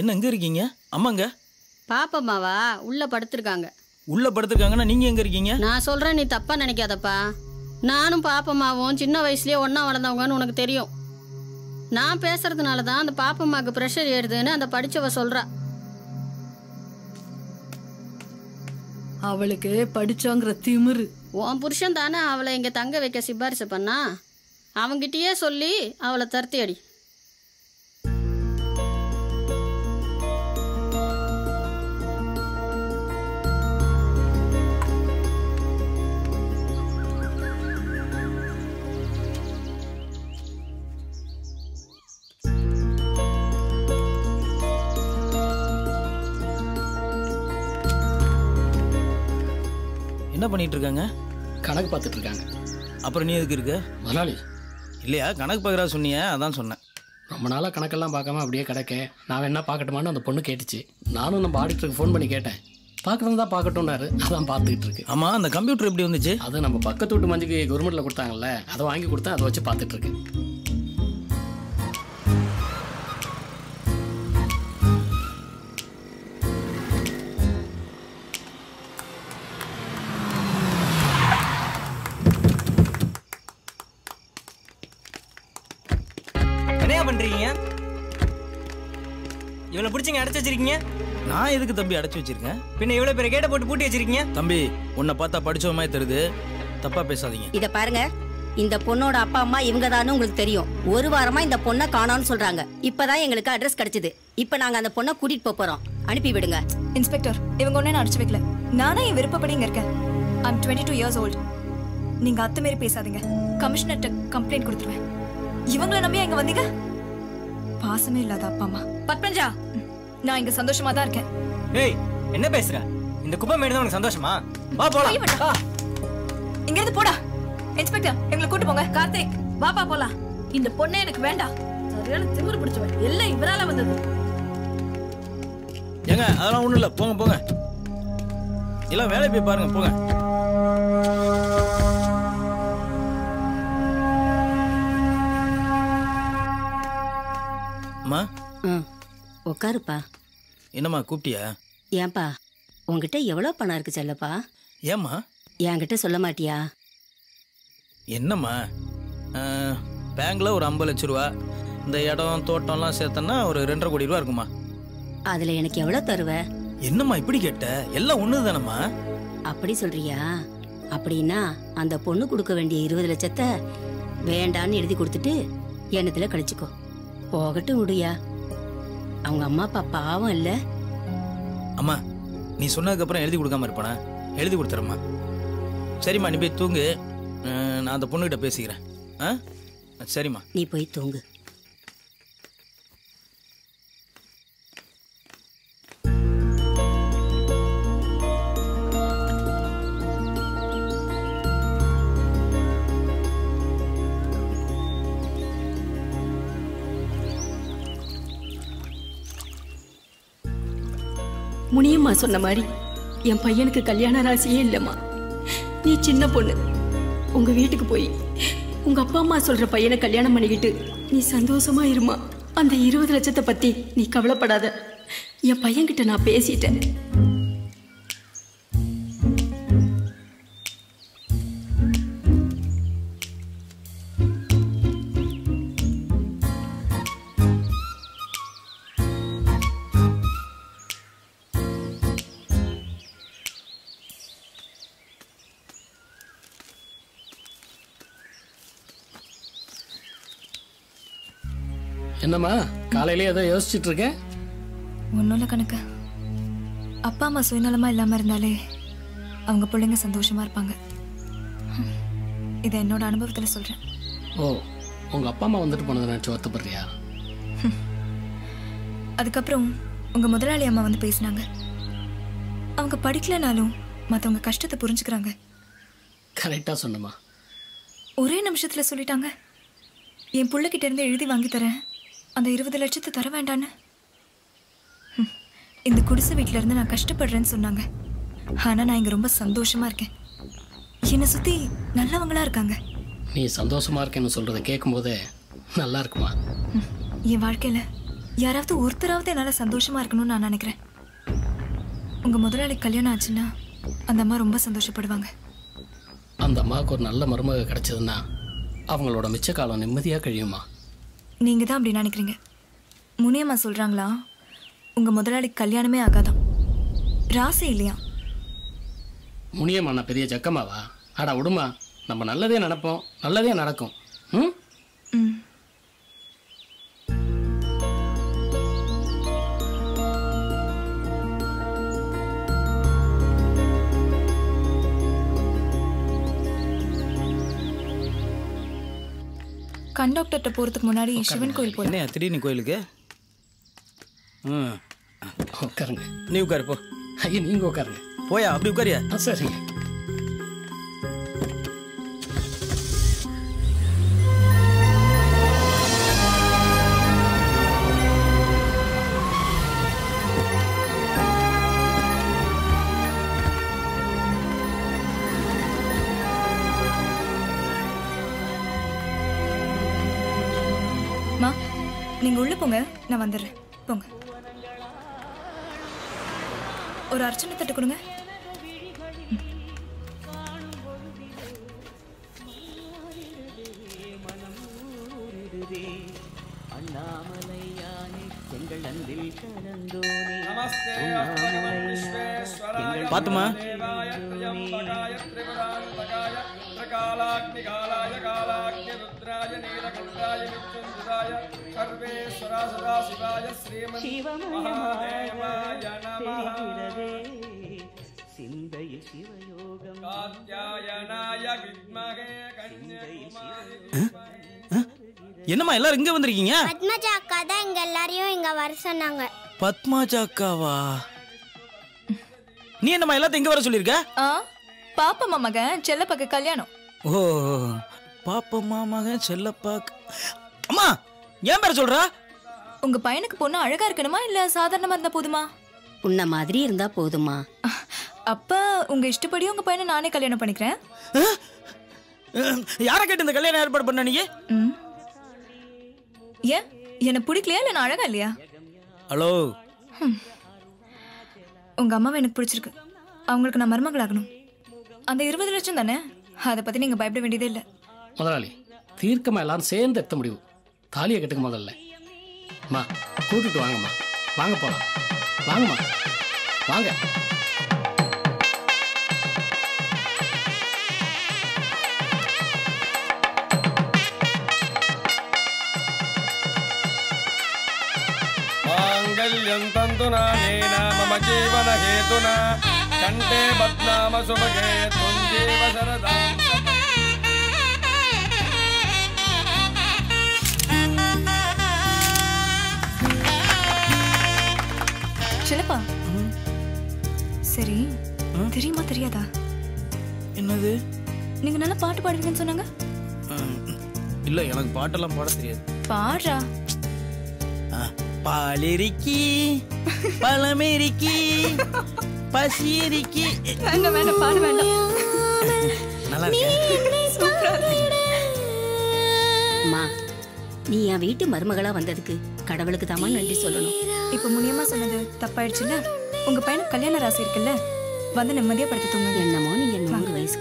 என்ன எங்க இருக்கீங்க? அம்மாங்க பாப்பம்மாவா உள்ள படுத்திருக்காங்க. உள்ள படுத்திருக்காங்கன்னா நீங்க எங்க இருக்கீங்க? நான் சொல்றேன், நீ தப்பா நினைக்காதப்பா. நானும் பாப்பம்மாவும் சின்ன வயசுலயே ஒன்னா வளர்ந்தவங்கன்னு உனக்கு தெரியும். நான் பேசுறதுனால தான் அந்த பாப்பம்மாக்கு ப்ரெஷர் ஏறுதுன்னு அந்த படிச்சவ சொல்றா. அவளுக்கு படிச்சோங்கிற திமிரு. உன் புருஷன் தானே அவளை இங்க தங்க வைக்க சிபாரிசு பண்ணா. அவங்கிட்டயே சொல்லி அவளை தருத்தி அடி. என்ன பண்ணிட்டு இருக்காங்க? கணக்கு பார்த்துட்டு இருக்காங்க. அப்புறம் நீ எதுக்கு இருக்க? முதலாளி இல்லையா, கணக்கு பார்க்குறா சொன்னிய, அதான் சொன்னேன். ரொம்ப நாளாக கணக்கெல்லாம் பார்க்காம அப்படியே கிடக்க. நான் என்ன பார்க்கட்டுமான்னு அந்த பொண்ணு கேட்டுச்சு. நானும் நம்ம ஆடிட்டருக்கு ஃபோன் பண்ணி கேட்டேன். பார்க்கணும் தான் பார்க்கட்டும்னாரு. அதான் பார்த்துக்கிட்டு இருக்கு. ஆமாம், அந்த கம்ப்யூட்டர் எப்படி வந்துச்சு? அது நம்ம பக்கத்து வீட்டு மஞ்சுக்கு கவர்மெண்ட்டில் கொடுத்தாங்கல்ல, அதை வாங்கி கொடுத்தேன். அதை வச்சு பார்த்துட்டு இருக்கு. பண்றீங்க? இவளை பிடிச்சிங்க அடைச்சு வச்சிருக்கீங்க. நான் எதுக்கு தம்பி அடைச்சு வச்சிருக்கேன்? பின்ன இவ்வளவு பேரை கேட்ட போட்டு பூட்டி வச்சிருக்கீங்க. தம்பி, உன்னை பார்த்தா படிச்ச மாதிரி தருது, தப்பா பேசாதீங்க. இத பாருங்க, இந்த பொண்ணோட அப்பா அம்மா இவங்க தானே உங்களுக்கு தெரியும். ஒரு வாரமா இந்த பொண்ணை காணோம்னு சொல்றாங்க. இப்பதான் எங்களுக்கு அட்ரஸ் கிடைச்சது. இப்ப நாங்க அந்த பொண்ணை கூட்டிட்டு போறோம். அனுப்பி விடுங்க. இன்ஸ்பெக்டர், இவங்க ஒண்ணே அடிச்சு வைக்கல. நானே என் விருப்பப்படி இங்க இருக்கேன். I'm 22 years old. நீங்க அத்துமீறி பேசாதீங்க. கமிஷனர்ட்ட கம்ப்ளைண்ட் கொடுத்துருவேன். இவங்கள நம்பியா இங்க வந்தீங்க? பாசமே இல்லாத அப்பா அம்மா. பத்மஜா, நான் இங்க சந்தோஷமா தான் இருக்கேன். ஏய், என்ன பேசுற? இந்த குப்பை மேடு தான் உனக்கு சந்தோஷமா? வா போலாம். இங்க இருந்து போடா. இன்ஸ்பெக்டர், எங்களை கூட்டி போங்க. கார்த்திக், வாப்பா போலாம். இந்த பொண்ணே எனக்கு வேண்டாம். சரியான திமிரு பிடிச்சவன். எல்லாம் இவரால வந்தது. ஏங்க, அதெல்லாம் ஒண்ணும் இல்ல, போங்க போங்க. எல்லாம் வேலை போய் பாருங்க, போங்க. அம்மா, உட்காருப்பா. என்னம்மா கூப்பிட்டியா? ஏன்பா, உங்ககிட்ட எவ்வளவு பணம் இருக்கு செல்லப்பா? ஏம்மா என்கிட்ட சொல்ல மாட்டியா? என்னம்மா, பேங்க்ல ஒரு 50 லட்சம் ரூபா, இந்த இடம் தோட்டம்லாம் சேர்த்தனா ஒரு 2.5 கோடி ரூபா இருக்குமா. அதுல எனக்கு எவ்வளவு தருவ? என்னம்மா இப்படி கேட்ட? எல்லாம் ஒண்ணு தானம்மா. அப்படி சொல்றியா? அப்படின்னா அந்த பொண்ணு கொடுக்க வேண்டிய 20 லட்சத்தை வேண்டான்னு எழுதி கொடுத்துட்டு எண்ணத்துல கழிச்சுக்கோ. போகட்டும் விடுயா. அவங்க அம்மா அப்பா பாவம் இல்ல. அம்மா, நீ சொன்னதுக்கு அப்புறம் எழுதி கொடுக்காம இருப்பானா? எழுதி கொடுத்துறம்மா. சரிம்மா, நீ போய் தூங்கு. நான் அந்த பொண்ணுகிட்ட பேசிக்கிறேன். சரிம்மா, நீ போய் தூங்கு. முனியம்மா சொன்ன மாதிரி என் பையனுக்கு கல்யாண ராசியே இல்லம்மா. நீ சின்ன பொண்ணு. உங்க வீட்டுக்கு போய் உங்க அப்பா அம்மா சொல்ற பையனை கல்யாணம் பண்ணிக்கிட்டு நீ சந்தோஷமா இருமா. அந்த 20 லட்சத்தை பத்தி நீ கவலைப்படாத. என் பையன்கிட்ட நான் பேசிட்டேன். என்னம்மா, காலையிலே ஏதோ யோசிச்சுட்டு இருக்கேன்? ஒன்றும் இல்லை கணக்கு. அப்பா அம்மா சுயநலமா இல்லாம இருந்தாலே அவங்க பிள்ளைங்க சந்தோஷமா இருப்பாங்க. இதை என்னோட அனுபவத்துல சொல்றேன். ஓ, உங்க அப்பா அம்மா வந்துட்டு போனதை நினைச்சு வருத்தப்படுறியா? அதுக்கப்புறம் உங்க முதலாளி அம்மா வந்து பேசினாங்க. அவங்க படிக்கலனாலும் மற்றவங்க கஷ்டத்தை புரிஞ்சுக்கிறாங்க. கரெக்டா சொன்னம்மா. ஒரே நிமிஷத்துல சொல்லிட்டாங்க, என் பிள்ளைகிட்ட இருந்து எழுதி வாங்கி தரேன், அந்த 20 லட்சத்தை தர வேண்டான்னு. இந்த குடிசை வீட்டில இருந்து நான் கஷ்டப்படுறேன்னு சொன்னாங்க. ஆனா நான் இங்க ரொம்ப சந்தோஷமா இருக்கேன். என்னை சுத்தி நல்லவங்களா இருக்காங்க. நீ சந்தோஷமா இருக்கேன்னு சொல்றதை கேட்கும் போதே நல்லா இருக்குமா? என் வாழ்க்கையில யாராவது ஒருத்தராவது என்னால் சந்தோஷமா இருக்கணும்னு நான் நினைக்கிறேன். உங்க முதலாளி கல்யாணம் ஆச்சுன்னா அந்த அம்மா ரொம்ப சந்தோஷப்படுவாங்க. அந்த அம்மாவுக்கு ஒரு நல்ல மருமக கிடைச்சதுன்னா அவங்களோட மிச்ச காலம் நிம்மதியாக கழியுமா? நீங்க தான் அப்படி நினைக்கிறீங்க. முனியம்மா சொல்றாங்களா உங்க முதலாளி கல்யாணமே ஆகாதான், ராசி இல்லையா. முனியம்மா நான் பெரிய ஜக்கமாவா? ஆடா விடுமா, நம்ம நல்லதே நினைப்போம், நல்லதே நடக்கும். ம் ம். கண்டக்டர்கிட்ட போறதுக்கு முன்னாடி சிவன் கோயில் போறேன். என்ன திடீர்னு கோயிலுக்கு? ம், உட்காருங்க. நீ உட்காரு போ. ஐயா நீங்கள் உட்காருங்க. போயா, அப்படி உட்காரியா? சரிங்க. மா, நீங்க உள்ள போங்க, நான் வந்துடுறேன். போங்க. ஒரு அர்ச்சனை தட்டு கொடுங்க. பாத்துமா. என்னம்மா எல்லாரும் இங்க வந்திருக்கீங்க? பத்மஜா அக்கா தான் இங்க எல்லாரையும் இங்க வர சொன்னாங்க. பத்மாஜா அக்காவா? நீ என்னம்மா எல்லாத்தையும் இங்க வர சொல்லிருக்க? பாப்பம்மா மகன் செல்லப்பாக்கு கல்யாணம். ஓ, பாப்பம்மா மகன் செல்லப்பாக்கு. அம்மா ஏன் பேர சொல்ற? உங்க பையனுக்கு பொண்ணு அழகா இருக்கணுமா இல்ல சாதாரணமா இருந்தா போதுமா? உன்ன மாதிரி இருந்தா போதுமா. அப்ப உங்க இஷ்டப்படி உங்க பையனை நானே கல்யாணம் பண்ணிக்கிறேன். யாரை கேட்டு இந்த கல்யாணம் ஏற்பாடு பண்ண நீ? ஏன் எனக்கு பிடிக்கலையா இல்ல நான் அழகா இல்லையா? ஹலோ, உங்க அம்மாவை எனக்கு பிடிச்சிருக்கு. அவங்களுக்கு நான் மருமகளாகணும். அந்த 20 லட்சம் தானே, அதை பத்தி நீங்க பயப்பட வேண்டியதே இல்லை. முதலாளி தீர்க்கமாக எல்லாரும் சேர்ந்து எடுத்த முடிவு. தாலியை கட்டுக்க முதல்ல. அம்மா கூட்டிட்டு வாங்கம்மா. வாங்க போகலாம். வாங்கம்மா வாங்க. माङ्गल्यं तन्तुना नेन मम जीवन हेतुना कण्ठे बध्नाम सुभगे त्वञ्जीव शरदां செல்லப்பா. சரி, தெரியுமா தெரியாதா? என்னது? நீங்க நல்லா பாட்டு பாடுவீங்கன்னு சொன்னாங்க. இல்ல, எனக்கு பாட்டெல்லாம் பாட தெரியாது. பாடுறா. பாலிருக்கி பழமெரிக்கி பசிரிக்கி. வேண்டாம் வேண்டாம், பாட வேண்டாம். நல்லா இருக்கு. அம்மா, நீ என் வீட்டு மருமகளா வந்ததுக்கு கடவுளுக்கு தாமா நன்றி சொல்லணும். இப்ப முனியம்மா சொன்னது தப்பாயிடுச்சுல்ல. உங்க பையனுக்கு கல்யாண ராசி இருக்குல்ல, வந்து நிம்மதியா படுத்து தூங்குங்க. என்னமோ நீங்க 100 வயசு